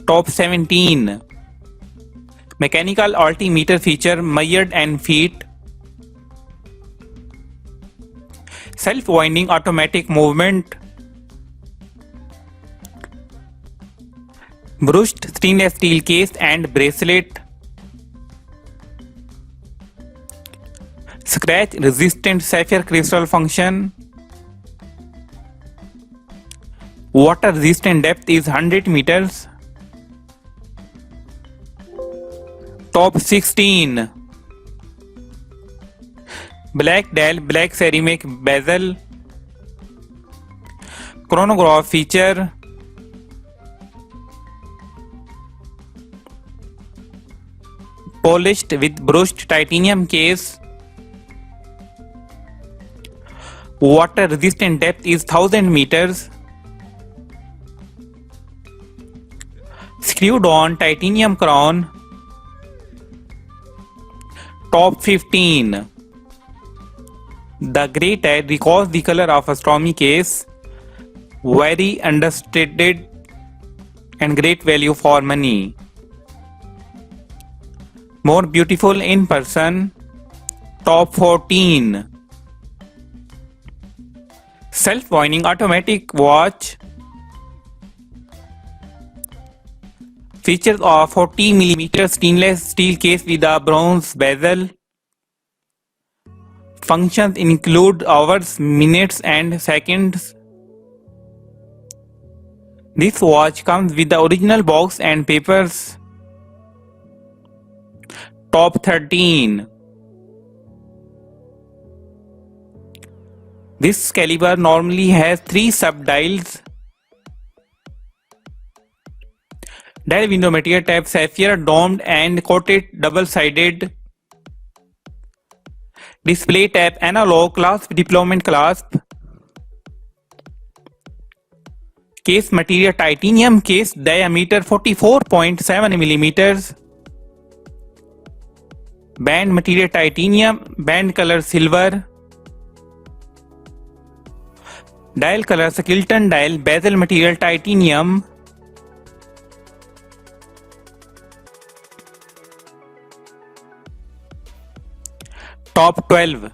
Top 17. Mechanical altimeter feature measured and feet. Self-winding automatic movement. Brushed stainless steel case and bracelet. Scratch resistant sapphire crystal function. Water resistant depth is 100 meters. Top 16. Black dial, black ceramic bezel. Chronograph feature. Polished with brushed titanium case. Water resistant depth is 1000 meters. Screwed on titanium crown. Top 15. The grey tag recalls the color of astronomy case. Very understated and great value for money. More beautiful in person. Top 14. Self-winding automatic watch. Features of 40 mm stainless steel case with a bronze bezel. Functions include hours, minutes and seconds. This watch comes with the original box and papers. Top 13. This caliber normally has 3 sub-dials. Dial window material type sapphire domed and coated double-sided. Display type analog clasp deployment clasp. Case material titanium case diameter 44.7 mm. Band material titanium, band color silver. Dial color skeleton dial, bezel material titanium. Top 12.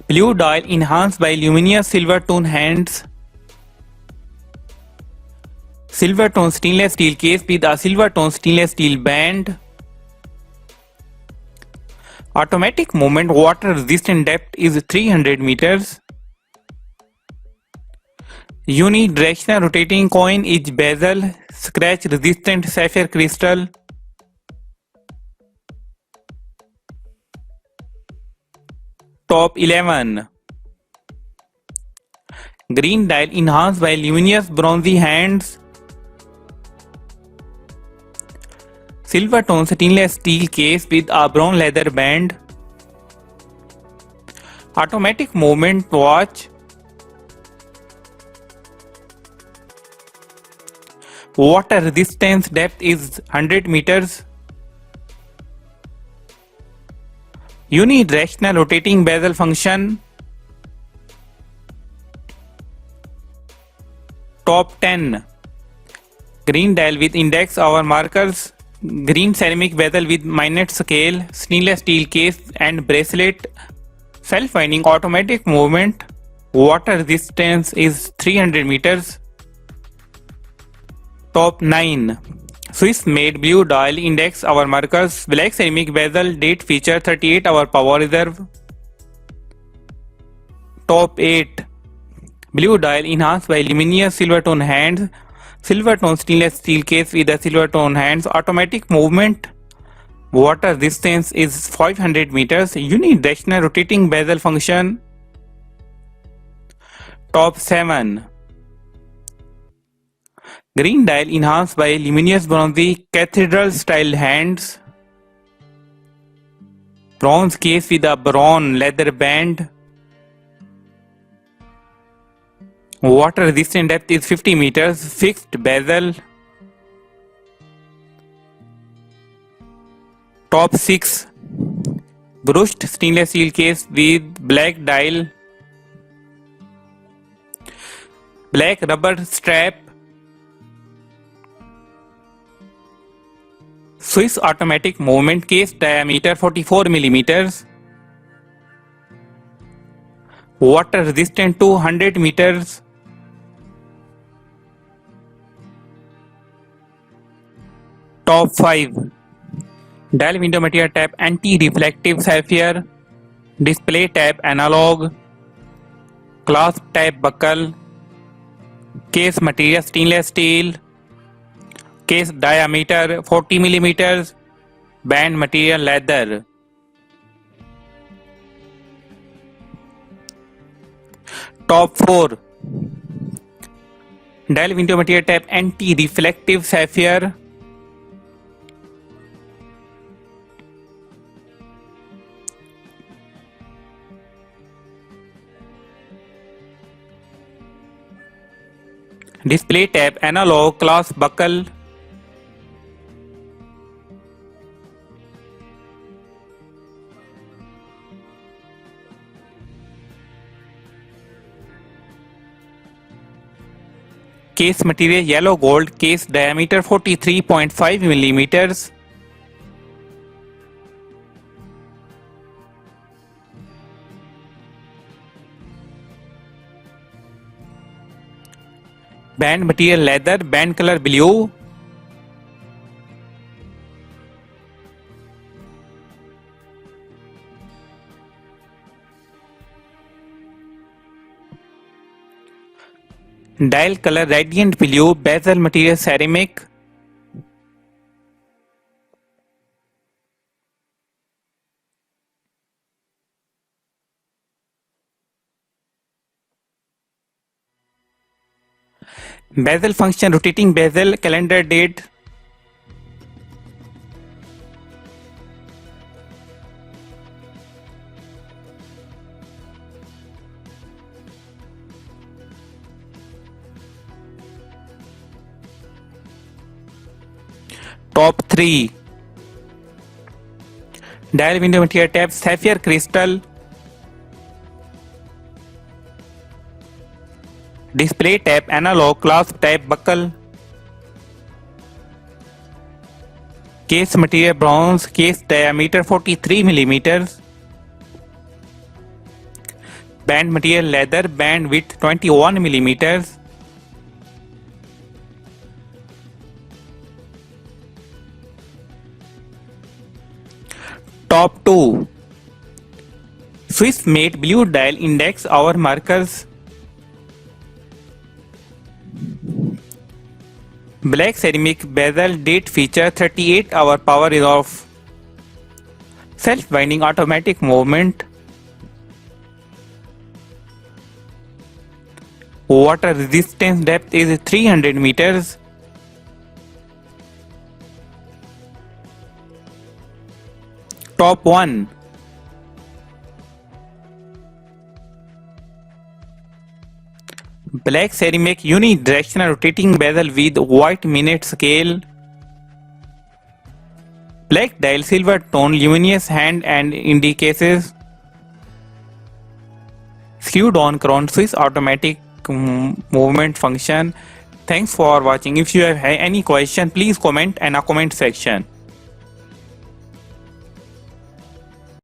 Blue dial enhanced by luminous silver tone hands. Silver tone stainless steel case with a silver tone stainless steel band. Automatic movement water resistant depth is 300 meters. Unidirectional rotating coin is bezel, scratch resistant sapphire crystal. Top 11. Green dial enhanced by luminous bronzy hands. Silver tone stainless steel case with a brown leather band. Automatic movement watch. Water resistance depth is 100 meters. Unidirectional rotating bezel function. Top 10. Green dial with index hour markers. Green ceramic bezel with minute scale. Stainless steel case and bracelet. Self-winding automatic movement. Water resistance is 300 meters. Top 9. Swiss made blue dial index hour markers, black ceramic bezel, date feature 38-hour power reserve. Top 8. Blue dial enhanced by luminous silver tone hands, silver tone stainless steel case with a silver tone hands, automatic movement. Water resistance is 500 meters, unidirectional rotating bezel function. Top 7. Green dial enhanced by luminous bronzy cathedral style hands. Bronze case with a brown leather band. Water resistant depth is 50 meters. Fixed bezel. Top 6. Brushed stainless steel case with black dial. black rubber strap, Swiss automatic movement case diameter 44 millimeters, water resistant to 100 meters, top 5 dial window material tab anti-reflective sapphire, display tab analog, clasp tab buckle, case material stainless steel, case diameter 40 millimeters, band material leather. Top 4 dial window material tab anti-reflective sapphire, display tab analog, clasp buckle, case material yellow gold, case diameter 43.5 millimeters, band material leather, band color blue, dial color radiant blue, bezel material ceramic, bezel function rotating bezel, calendar date, top 3 dial window material tab sapphire crystal, display tab analog, clasp tab buckle, case material bronze, case diameter 43 millimeters, band material leather, band width 21 millimeters, top 2 Swiss made blue dial index hour markers, black ceramic bezel, date feature, 38-hour power is off, self-winding automatic movement, water resistance depth is 300 meters, top 1 black ceramic unidirectional rotating bezel with white minute scale, black dial silver tone luminous hand and indications, screwed on crown Swiss automatic movement function. Thanks for watching. If you have any question, please comment in a comment section.